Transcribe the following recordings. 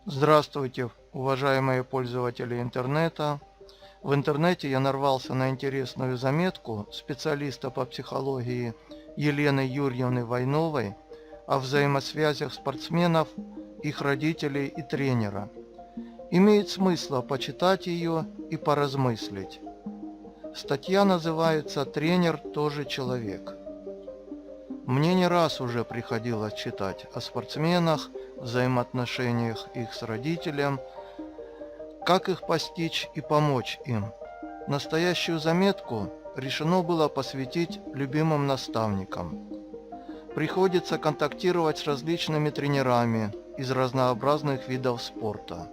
Здравствуйте, уважаемые пользователи интернета. В интернете я нарвался на интересную заметку специалиста по психологии Елены Юрьевны Войновой о взаимосвязях спортсменов, их родителей и тренера. Имеет смысл почитать ее и поразмыслить. Статья называется «Тренер тоже человек». Мне не раз уже приходилось читать о спортсменах, взаимоотношениях их с родителем, как их постичь и помочь им. Настоящую заметку решено было посвятить любимым наставникам. Приходится контактировать с различными тренерами из разнообразных видов спорта.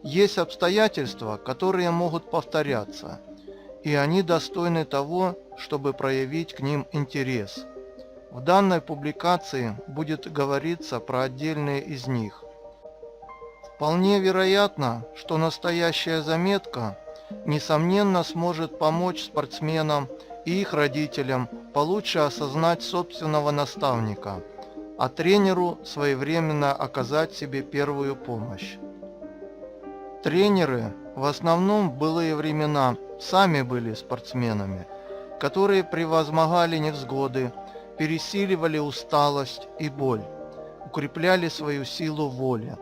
Есть обстоятельства, которые могут повторяться, и они достойны того, чтобы проявить к ним интерес. В данной публикации будет говориться про отдельные из них. Вполне вероятно, что настоящая заметка, несомненно, сможет помочь спортсменам и их родителям получше осознать собственного наставника, а тренеру своевременно оказать себе первую помощь. Тренеры в основном в былые времена сами были спортсменами, которые превозмогали невзгоды, пересиливали усталость и боль, укрепляли свою силу воли,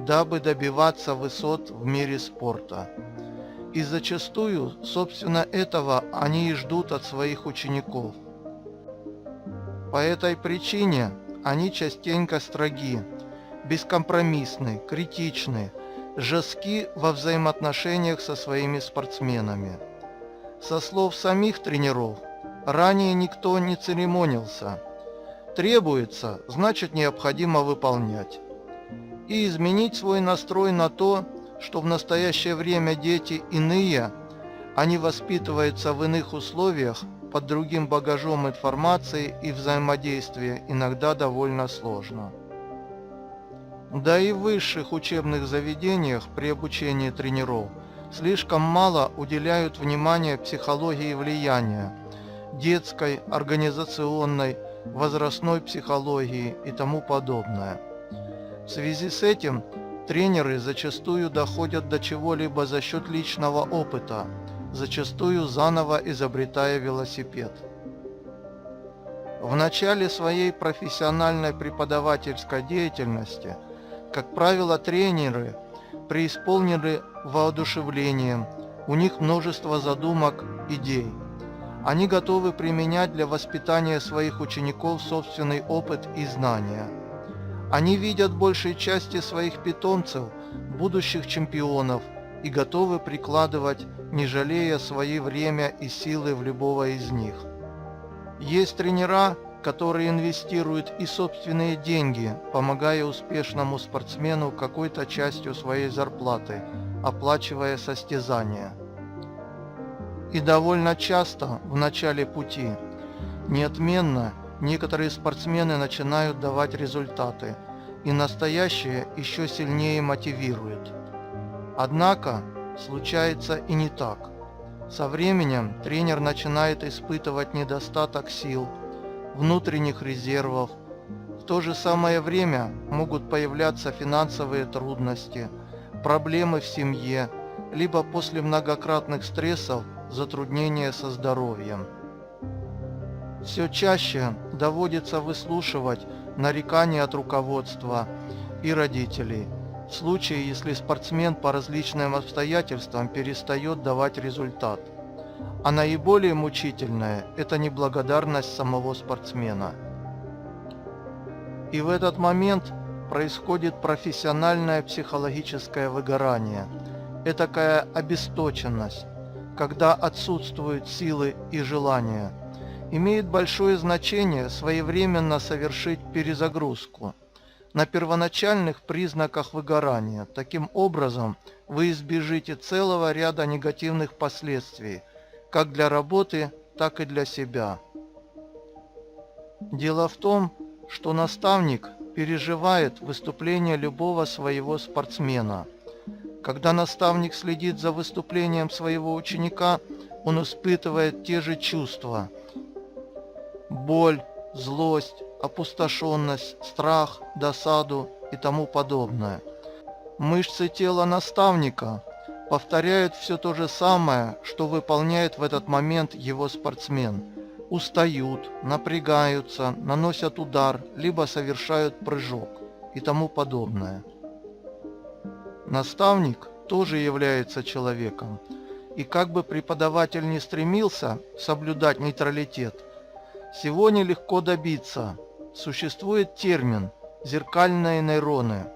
дабы добиваться высот в мире спорта. И зачастую, собственно, этого они и ждут от своих учеников. По этой причине они частенько строги, бескомпромиссны, критичны, жестки во взаимоотношениях со своими спортсменами. Со слов самих тренеров, ранее никто не церемонился. Требуется, значит необходимо выполнять. И изменить свой настрой на то, что в настоящее время дети иные, они воспитываются в иных условиях, под другим багажом информации и взаимодействия, иногда довольно сложно. Да и в высших учебных заведениях при обучении тренеров слишком мало уделяют внимания психологии влияния, детской, организационной, возрастной психологии и тому подобное. В связи с этим тренеры зачастую доходят до чего-либо за счет личного опыта, зачастую заново изобретая велосипед. В начале своей профессиональной преподавательской деятельности, как правило, тренеры преисполнены воодушевлением, у них множество задумок, идей. Они готовы применять для воспитания своих учеников собственный опыт и знания. Они видят в большей части своих питомцев будущих чемпионов и готовы прикладывать, не жалея свое время и силы в любого из них. Есть тренера, которые инвестируют и собственные деньги, помогая успешному спортсмену какой-то частью своей зарплаты, оплачивая состязания. И довольно часто в начале пути, неотменно, некоторые спортсмены начинают давать результаты, и настоящее еще сильнее мотивирует. Однако, случается и не так. Со временем тренер начинает испытывать недостаток сил, внутренних резервов. В то же самое время могут появляться финансовые трудности, проблемы в семье, либо после многократных стрессов затруднения со здоровьем. Все чаще доводится выслушивать нарекания от руководства и родителей, в случае, если спортсмен по различным обстоятельствам перестает давать результат. А наиболее мучительное – это неблагодарность самого спортсмена. И в этот момент происходит профессиональное психологическое выгорание, этакая обесточенность, когда отсутствуют силы и желания. Имеет большое значение своевременно совершить перезагрузку на первоначальных признаках выгорания. Таким образом, вы избежите целого ряда негативных последствий, как для работы, так и для себя. Дело в том, что наставник переживает выступление любого своего спортсмена. Когда наставник следит за выступлением своего ученика, он испытывает те же чувства: боль, злость, опустошенность, страх, досаду и тому подобное. Мышцы тела наставника повторяют все то же самое, что выполняет в этот момент его спортсмен. Устают, напрягаются, наносят удар, либо совершают прыжок и тому подобное. Наставник тоже является человеком, и как бы преподаватель не стремился соблюдать нейтралитет, всего нелегко добиться. Существует термин «зеркальные нейроны».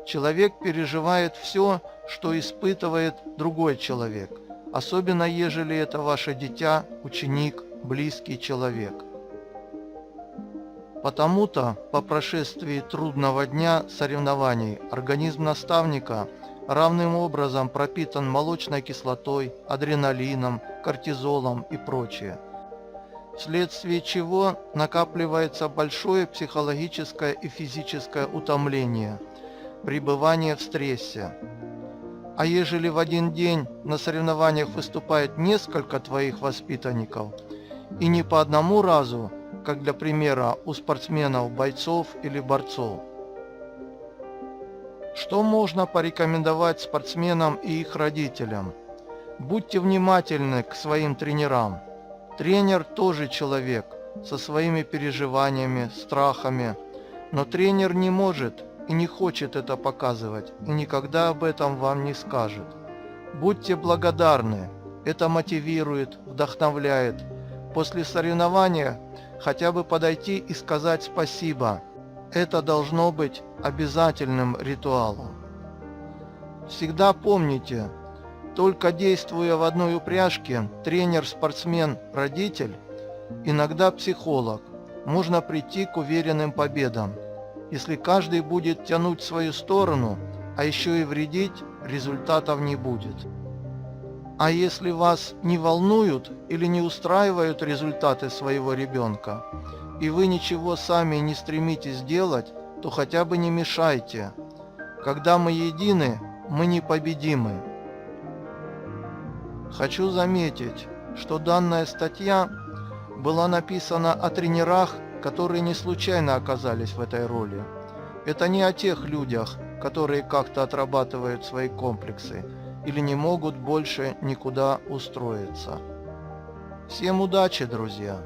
Человек переживает все, что испытывает другой человек, особенно ежели это ваше дитя, ученик, близкий человек. Потому-то по прошествии трудного дня соревнований организм наставника равным образом пропитан молочной кислотой, адреналином, кортизолом и прочее, вследствие чего накапливается большое психологическое и физическое утомление, пребывание в стрессе. А ежели в один день на соревнованиях выступает несколько твоих воспитанников, и не по одному разу, как для примера у спортсменов, бойцов или борцов. Что можно порекомендовать спортсменам и их родителям? Будьте внимательны к своим тренерам. Тренер тоже человек, со своими переживаниями, страхами, но тренер не может и не хочет это показывать, и никогда об этом вам не скажет. Будьте благодарны, это мотивирует, вдохновляет. После соревнования хотя бы подойти и сказать спасибо. Это должно быть обязательным ритуалом. Всегда помните, только действуя в одной упряжке, тренер, спортсмен, родитель, иногда психолог, можно прийти к уверенным победам. Если каждый будет тянуть в свою сторону, а еще и вредить, результатов не будет. А если вас не волнуют или не устраивают результаты своего ребенка, и вы ничего сами не стремитесь делать, то хотя бы не мешайте. Когда мы едины, мы непобедимы. Хочу заметить, что данная статья была написана о тренерах, которые не случайно оказались в этой роли. Это не о тех людях, которые как-то отрабатывают свои комплексы или не могут больше никуда устроиться. Всем удачи, друзья!